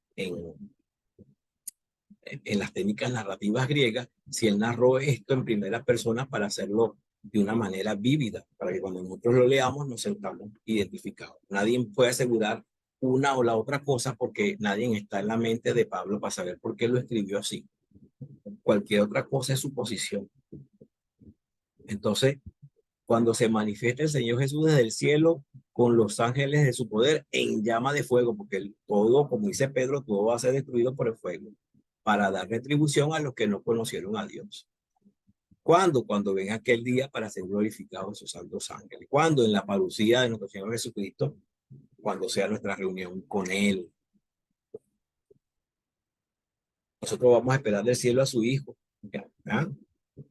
las técnicas narrativas griegas, si él narró esto en primera persona para hacerlo de una manera vívida, para que cuando nosotros lo leamos nos sentamos identificados. Nadie puede asegurar una o la otra cosa porque nadie está en la mente de Pablo para saber por qué lo escribió así. Cualquier otra cosa es suposición. Entonces, cuando se manifiesta el Señor Jesús desde el cielo con los ángeles de su poder en llama de fuego, porque todo, como dice Pedro, todo va a ser destruido por el fuego, para dar retribución a los que no conocieron a Dios. ¿Cuándo? Cuando venga aquel día para ser glorificados sus santos ángeles. ¿Cuándo? En la parucía de nuestro Señor Jesucristo, cuando sea nuestra reunión con Él. Nosotros vamos a esperar del cielo a su Hijo, ¿ya?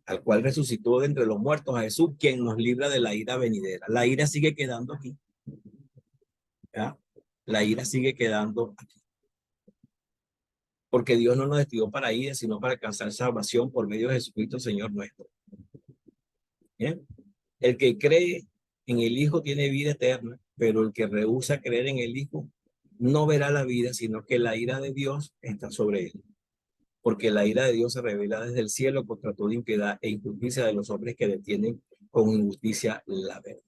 Al cual resucitó de entre los muertos, a Jesús, quien nos libra de la ira venidera. La ira sigue quedando aquí, ¿ya? La ira sigue quedando aquí. Porque Dios no nos destinó para ira, sino para alcanzar salvación por medio de Jesucristo, Señor nuestro. ¿Bien? El que cree en el Hijo tiene vida eterna, pero el que rehúsa creer en el Hijo no verá la vida, sino que la ira de Dios está sobre él. Porque la ira de Dios se revela desde el cielo contra toda impiedad e injusticia de los hombres que detienen con injusticia la verdad,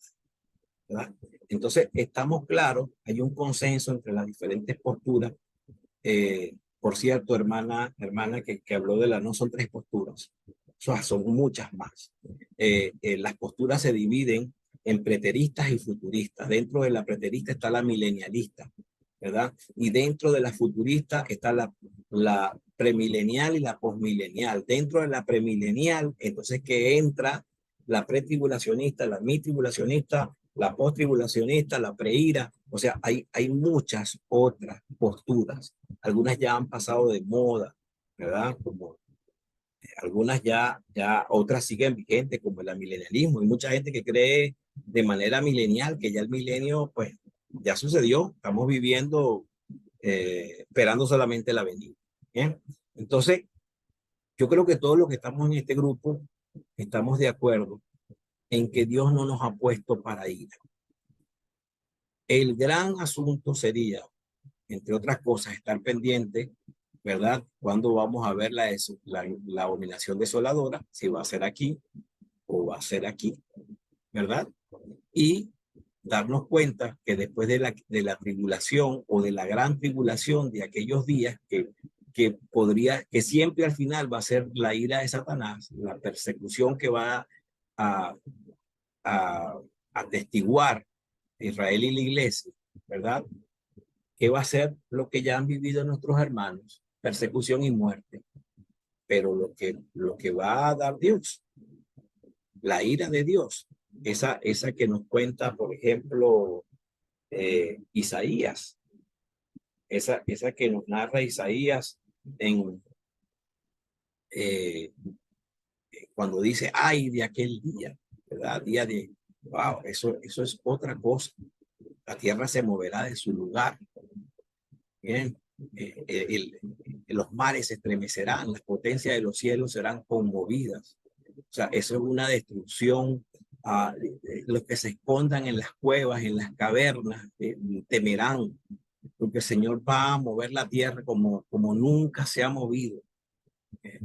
¿verdad? Entonces, estamos claros, hay un consenso entre las diferentes posturas. Por cierto, hermana que habló de no son tres posturas, son muchas más. Las posturas se dividen en preteristas y futuristas. Dentro de la preterista está la milenialista, ¿verdad? Y dentro de la futurista está la premilenial y la posmilenial. Dentro de la premilenial, entonces que entra la pretribulacionista, la mitribulacionista, la postribulacionista, la preira. O sea, hay muchas otras posturas. Algunas ya han pasado de moda, ¿verdad? Como algunas ya otras siguen vigentes, como el milenialismo. Hay mucha gente que cree de manera milenial que ya el milenio, pues, ya sucedió. Estamos viviendo, esperando solamente la venida. ¿Bien? Entonces, yo creo que todos los que estamos en este grupo estamos de acuerdo en que Dios no nos ha puesto para ir. El gran asunto sería, entre otras cosas, estar pendiente, ¿verdad? Cuando vamos a ver la abominación desoladora, si va a ser aquí o va a ser aquí, ¿verdad? Y darnos cuenta que después de la tribulación o de la gran tribulación de aquellos días que siempre al final va a ser la ira de Satanás, la persecución que va a, a atestiguar Israel y la iglesia, ¿verdad? Que va a ser lo que ya han vivido nuestros hermanos, persecución y muerte. Pero lo que va a dar Dios, la ira de Dios, esa que nos cuenta, por ejemplo, Isaías, esa que nos narra Isaías en eh, cuando dice, ay, de aquel día, ¿verdad? Día de, wow, eso es otra cosa. La tierra se moverá de su lugar. Bien, los mares se estremecerán, las potencias de los cielos serán conmovidas. O sea, eso es una destrucción. Los que se escondan en las cuevas, en las cavernas, temerán, porque el Señor va a mover la tierra como nunca se ha movido.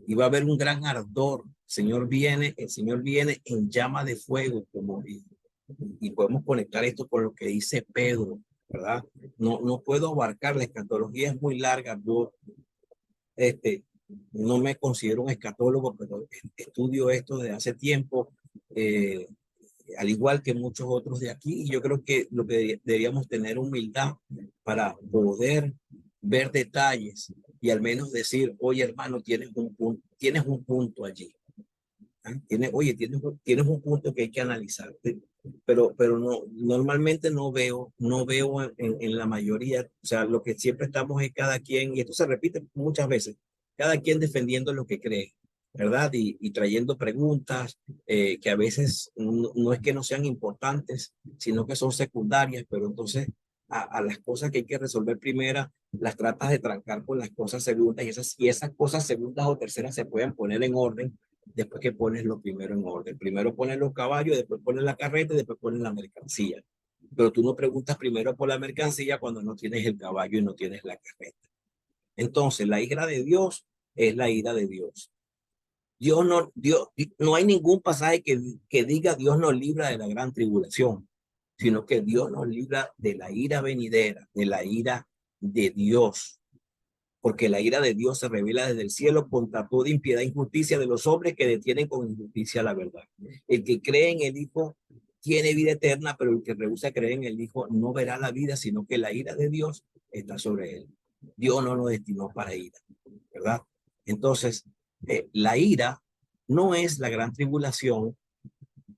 Y va a haber un gran ardor. El Señor viene en llama de fuego, y podemos conectar esto con lo que dice Pedro, ¿verdad? No puedo abarcar, la escatología es muy larga. Yo este, no me considero un escatólogo, pero estudio esto desde hace tiempo, eh, al igual que muchos otros de aquí, y yo creo que lo que deberíamos tener humildad para poder ver detalles y al menos decir, oye hermano, tienes un punto allí. Oye, tienes un punto que hay que analizar, pero no, normalmente no veo en la mayoría, o sea, lo que siempre estamos es cada quien, y esto se repite muchas veces, cada quien defendiendo lo que cree, ¿verdad? Y trayendo preguntas que a veces no es que no sean importantes, sino que son secundarias, pero entonces a las cosas que hay que resolver primero, las tratas de trancar con las cosas segundas, y esas cosas segundas o terceras se pueden poner en orden después que pones lo primero en orden. Primero pones los caballos, después pones la carreta y después pones la mercancía. Pero tú no preguntas primero por la mercancía cuando no tienes el caballo y no tienes la carreta. Entonces, la ira de Dios es la ira de Dios. Dios, no hay ningún pasaje que diga Dios nos libra de la gran tribulación, sino que Dios nos libra de la ira venidera, de la ira de Dios, porque la ira de Dios se revela desde el cielo contra toda impiedad e injusticia de los hombres que detienen con injusticia la verdad. El que cree en el Hijo tiene vida eterna, pero el que rehúsa creer en el Hijo no verá la vida, sino que la ira de Dios está sobre él. Dios no lo destinó para ira, ¿verdad? Entonces, la ira no es la gran tribulación,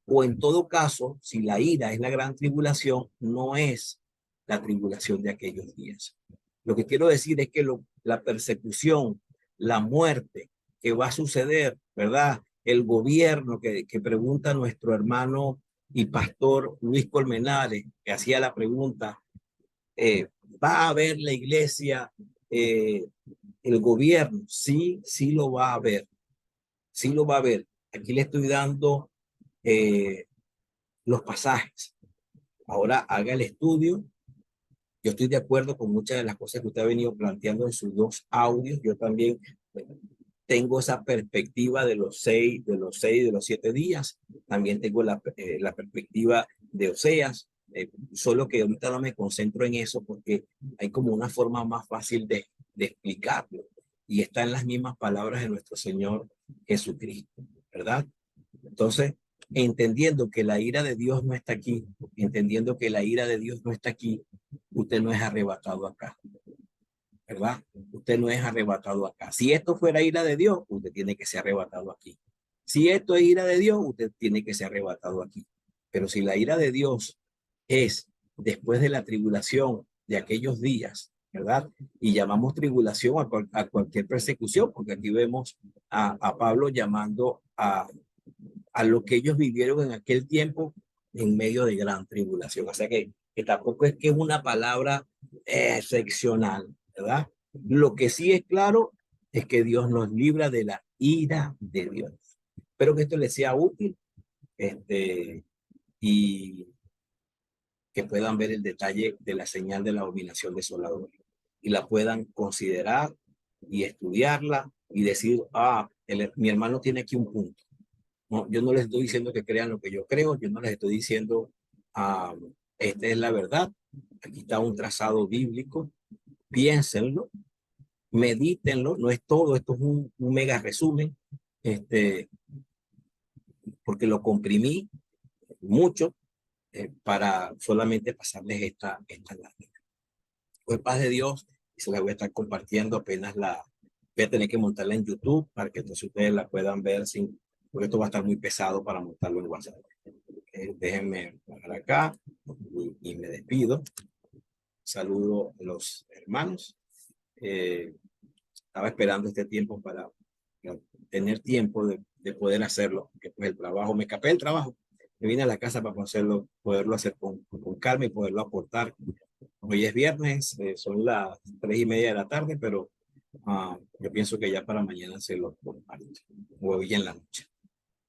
o en todo caso, si la ira es la gran tribulación, no es la tribulación de aquellos días. Lo que quiero decir es que la persecución, la muerte que va a suceder, ¿verdad? El gobierno que pregunta nuestro hermano y pastor Luis Colmenares, que hacía la pregunta, ¿va a haber la iglesia, el gobierno? Sí, sí lo va a haber, sí lo va a haber. Aquí le estoy dando los pasajes. Ahora haga el estudio. Yo estoy de acuerdo con muchas de las cosas que usted ha venido planteando en sus dos audios. Yo también tengo esa perspectiva de los 7 días. También tengo la perspectiva de Oseas. Solo que ahorita no me concentro en eso porque hay como una forma más fácil de explicarlo. Y está en las mismas palabras de nuestro Señor Jesucristo, ¿verdad? Entonces, entendiendo que la ira de Dios no está aquí, entendiendo que la ira de Dios no está aquí, usted no es arrebatado acá, ¿verdad? usted no es arrebatado acá. Si esto fuera ira de Dios, usted tiene que ser arrebatado aquí. Si esto es ira de Dios, usted tiene que ser arrebatado aquí. Pero si la ira de Dios es después de la tribulación de aquellos días, ¿verdad? Y llamamos tribulación a cualquier persecución, porque aquí vemos a Pablo llamando a lo que ellos vivieron en aquel tiempo en medio de gran tribulación. O sea que tampoco es que es una palabra excepcional, ¿verdad? Lo que sí es claro es que Dios nos libra de la ira de Dios. Espero que esto les sea útil, y que puedan ver el detalle de la señal de la abominación desoladora y la puedan considerar y estudiarla y decir, mi hermano tiene aquí un punto. No, yo no les estoy diciendo que crean lo que yo creo, yo no les estoy diciendo, esta es la verdad, aquí está un trazado bíblico, piénsenlo, medítenlo, no es todo, esto es un mega resumen, porque lo comprimí mucho, para solamente pasarles esta lámina. Pues paz de Dios, y se la voy a estar compartiendo apenas voy a tener que montarla en YouTube para que entonces ustedes la puedan ver sin, porque esto va a estar muy pesado para montarlo en WhatsApp. Déjenme bajar acá y me despido. Saludo a los hermanos. Estaba esperando este tiempo para tener tiempo de poder hacerlo, porque pues el trabajo, me escapé del trabajo, me vine a la casa para poderlo hacer con calma y poderlo aportar. Hoy es viernes, son las 3:30 de la tarde, pero yo pienso que ya para mañana se lo comparto, o hoy en la noche.